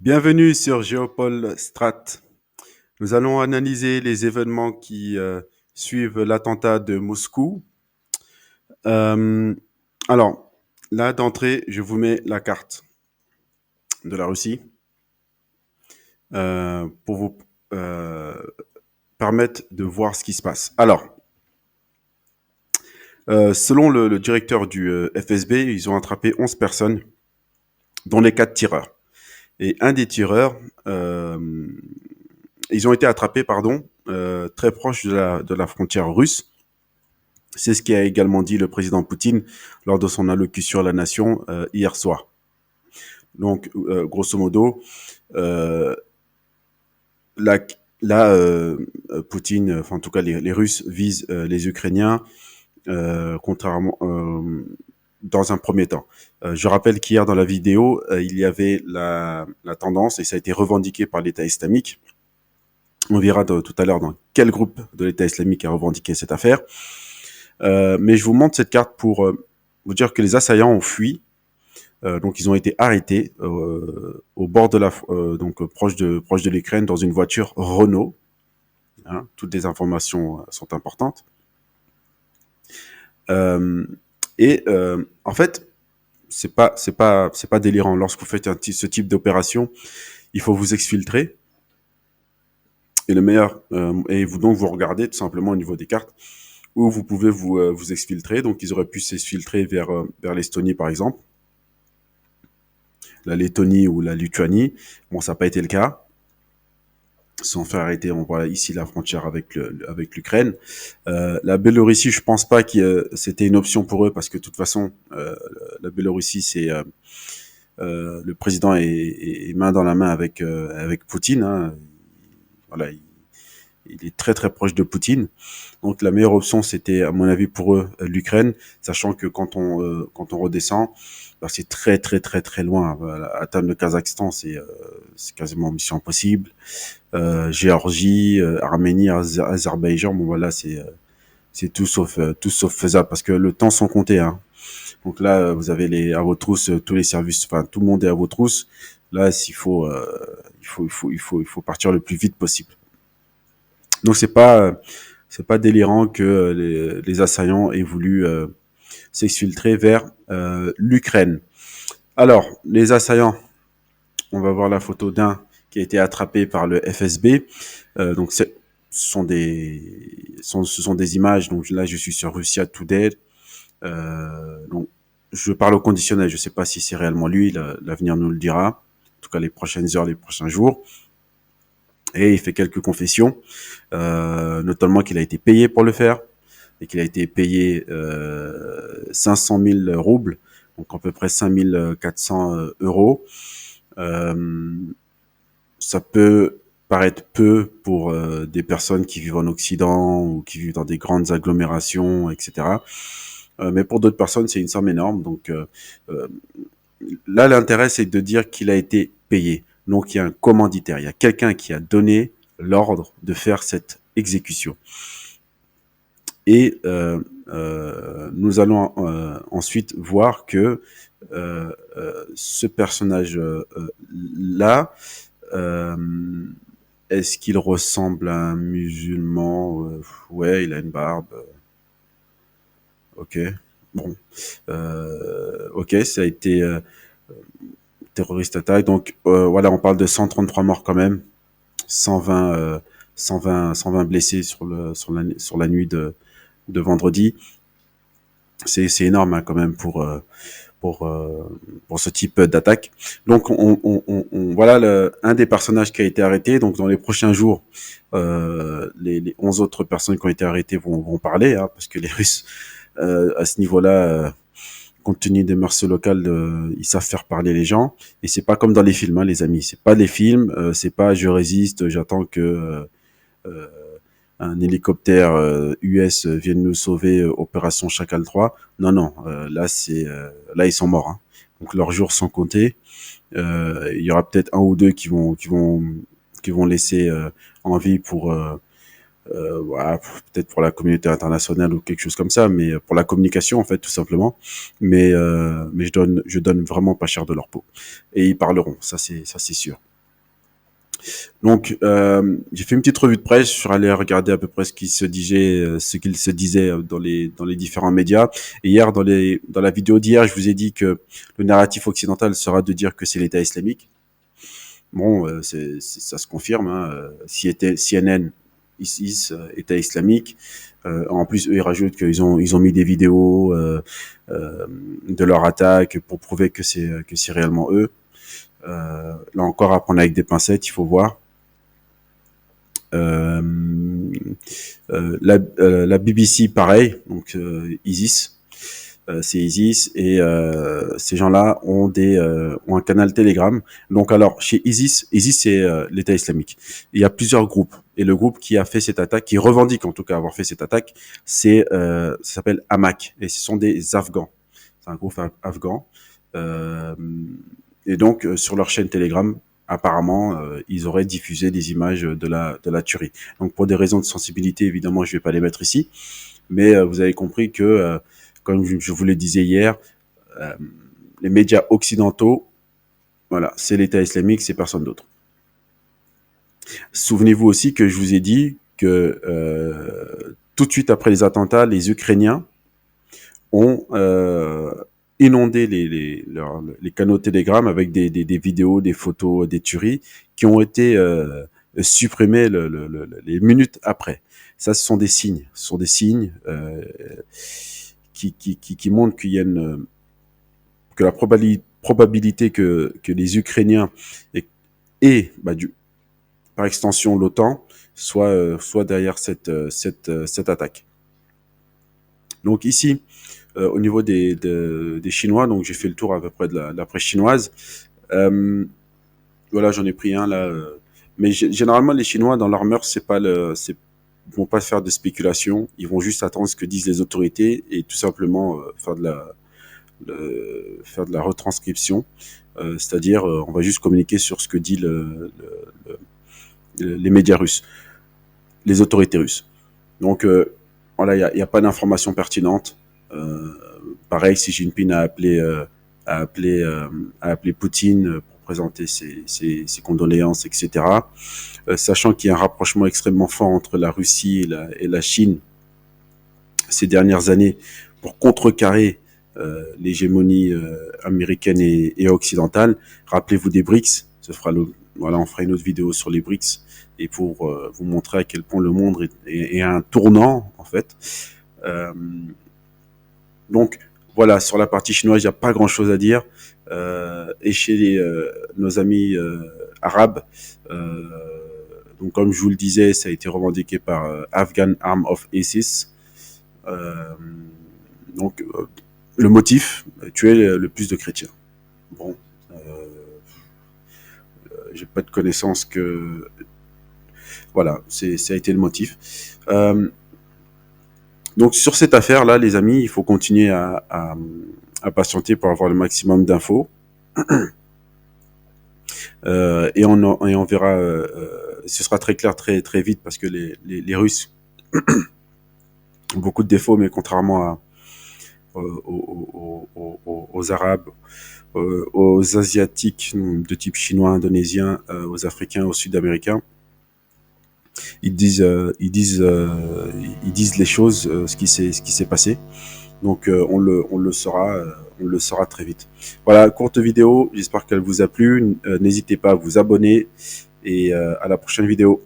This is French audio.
Bienvenue sur Géopol Strat. Nous allons analyser les événements qui suivent l'attentat de Moscou. Euh, alors, là d'entrée, je vous mets la carte de la Russie pour vous euh, permettre de voir ce qui se passe. Alors, selon le directeur du FSB, ils ont attrapé 11 personnes, dont les 4 tireurs. Et un des tireurs, ils ont été attrapés, pardon, très proche de la frontière russe. C'est ce qu'a également dit le président Poutine lors de son allocution à la nation hier soir. Donc, grosso modo, euh, là, Poutine, enfin en tout cas les Russes visent les Ukrainiens, contrairement dans un premier temps. Je rappelle qu'hier dans la vidéo, il y avait la tendance, et ça a été revendiqué par l'État islamique. On verra tout à l'heure dans quel groupe de l'État islamique a revendiqué cette affaire. Mais je vous montre cette carte pour vous dire que les assaillants ont fui. Donc ils ont été arrêtés au bord de donc proche de l'Ukraine dans une voiture Renault. Hein, toutes les informations sont importantes. Euh, en fait, c'est pas délirant. Lorsque vous faites ce type d'opération, il faut vous exfiltrer. Et le meilleur, et vous regardez tout simplement au niveau des cartes où vous pouvez vous exfiltrer. Donc ils auraient pu s'exfiltrer vers l'Estonie par exemple, la Lettonie ou la Lituanie. Bon, ça n'a pas été le cas. Ils se sont fait arrêter. On voit ici la frontière avec l'Ukraine. La Biélorussie, je pense pas que c'était une option pour eux parce que de toute façon, la Biélorussie, c'est le président est main dans la main avec Poutine. Hein. Voilà, il est très très proche de Poutine. Donc la meilleure option, c'était à mon avis pour eux l'Ukraine, sachant que quand on redescend, bah, c'est très très très très loin. Atteindre le Kazakhstan, c'est quasiment mission impossible. Géorgie, Arménie, Azerbaïdjan, bon voilà, c'est tout sauf faisable parce que le temps sont comptés. Hein. Donc là, vous avez à vos trousses tous les services, enfin tout le monde est à vos trousses. Là, il faut partir le plus vite possible. Donc c'est pas délirant que les assaillants aient voulu s'exfiltrer vers l'Ukraine. Alors les assaillants, on va voir la photo d'un qui a été attrapé par le FSB. Donc ce sont des images. Donc là je suis sur Russia Today. Donc je parle au conditionnel. Je sais pas si c'est réellement lui. L'avenir nous le dira. En tout cas les prochaines heures, les prochains jours. Et il fait quelques confessions, notamment qu'il a été payé pour le faire et qu'il a été payé 500 000 roubles, donc à peu près 5 400 euros. Euh, Ça peut paraître peu pour des personnes qui vivent en Occident ou qui vivent dans des grandes agglomérations, etc. Mais pour d'autres personnes, c'est une somme énorme. Donc euh, là, l'intérêt, c'est de dire qu'il a été payé. Donc, il y a un commanditaire, il y a quelqu'un qui a donné l'ordre de faire cette exécution. Et nous allons ensuite voir que ce personnage-là, euh, est-ce qu'il ressemble à un musulman? Ouais, il a une barbe. Ok. Bon. Ok, ça a été terroriste attaque. Donc voilà, on parle de 133 morts quand même, 120, 120 blessés sur la nuit de vendredi. C'est énorme hein, quand même pour, pour ce type d'attaque. Donc voilà un des personnages qui a été arrêté. Donc dans les prochains jours, les 11 autres personnes qui ont été arrêtées vont parler, hein, parce que les Russes, à ce niveau-là, compte tenu des mœurs locales, ils savent faire parler les gens. Et c'est pas comme dans les films, hein, les amis. C'est pas les films. C'est pas je résiste, j'attends que euh, un hélicoptère US vienne nous sauver. Opération Chacal 3. Non, non. Là ils sont morts. Hein. Donc leurs jours sont comptés. Il y aura peut-être un ou deux qui vont laisser en vie pour voilà, peut-être pour la communauté internationale ou quelque chose comme ça, mais pour la communication en fait tout simplement. Mais je donne vraiment pas cher de leur peau. Et ils parleront, ça c'est sûr. Donc, j'ai fait une petite revue de presse. Je suis allé regarder à peu près ce qu'il se disait dans les différents médias. Et hier, dans la vidéo d'hier, je vous ai dit que le narratif occidental sera de dire que c'est l'État islamique. Bon, ça se confirme. Hein. CNN, ISIS, État islamique. En plus, eux, ils rajoutent ils ont mis des vidéos de leur attaque pour prouver que c'est réellement eux. Là encore, à prendre avec des pincettes, il faut voir. Euh, la BBC, pareil, donc ISIS, c'est ISIS et ces gens-là ont un canal Telegram. Donc alors chez ISIS c'est l'État islamique. Il y a plusieurs groupes et le groupe qui a fait cette attaque, qui revendique en tout cas avoir fait cette attaque, ça s'appelle Hamak et ce sont des Afghans. C'est un groupe afghan. Euh, et donc sur leur chaîne Telegram, apparemment, ils auraient diffusé des images de la tuerie. Donc pour des raisons de sensibilité, évidemment, je vais pas les mettre ici, mais vous avez compris que, comme je vous le disais hier, euh, les médias occidentaux, voilà, c'est l'État islamique, c'est personne d'autre. Souvenez-vous aussi que je vous ai dit que tout de suite après les attentats, les Ukrainiens ont inondé les canaux Telegram avec des vidéos, des photos, des tueries qui ont été supprimées les minutes après. Ça, ce sont des signes. Ce sont des signes qui montrent qu'il y a que la probabilité que les Ukrainiens et par extension l'OTAN soient derrière cette attaque. Donc ici, au niveau des Chinois, donc j'ai fait le tour à peu près de la presse chinoise. Voilà, j'en ai pris un là. Mais généralement, les Chinois, dans leur mœurs, ils vont pas faire de spéculation. Ils vont juste attendre ce que disent les autorités et tout simplement faire de la retranscription. C'est-à-dire, on va juste communiquer sur ce que dit les médias russes, les autorités russes. Donc, voilà, il y a pas d'informations pertinentes. Pareil, Xi Jinping a appelé, a appelé Poutine pour présenter ses condoléances, etc. Sachant qu'il y a un rapprochement extrêmement fort entre la Russie et la Chine ces dernières années pour contrecarrer l'hégémonie américaine et occidentale. Rappelez-vous des BRICS. Voilà, on fera une autre vidéo sur les BRICS et pour vous montrer à quel point le monde est à un tournant en fait. Euh, donc voilà, sur la partie chinoise, il n'y a pas grand-chose à dire. Et chez nos amis arabes, donc comme je vous le disais, ça a été revendiqué par Afghan Arm of ISIS. Donc le motif, tuer le plus de chrétiens. Bon, j'ai pas de connaissance que voilà, ça a été le motif. Donc sur cette affaire-là, les amis, il faut continuer à patienter pour avoir le maximum d'infos. Et on verra, ce sera très clair très, très vite parce que les Russes ont beaucoup de défauts, mais contrairement aux Arabes, aux Asiatiques de type chinois, indonésien, aux Africains, aux Sud-Américains, ils disent les choses, ce qui s'est passé. Donc on le saura très vite. Voilà, courte vidéo, j'espère qu'elle vous a plu. N'hésitez pas à vous abonner et à la prochaine vidéo.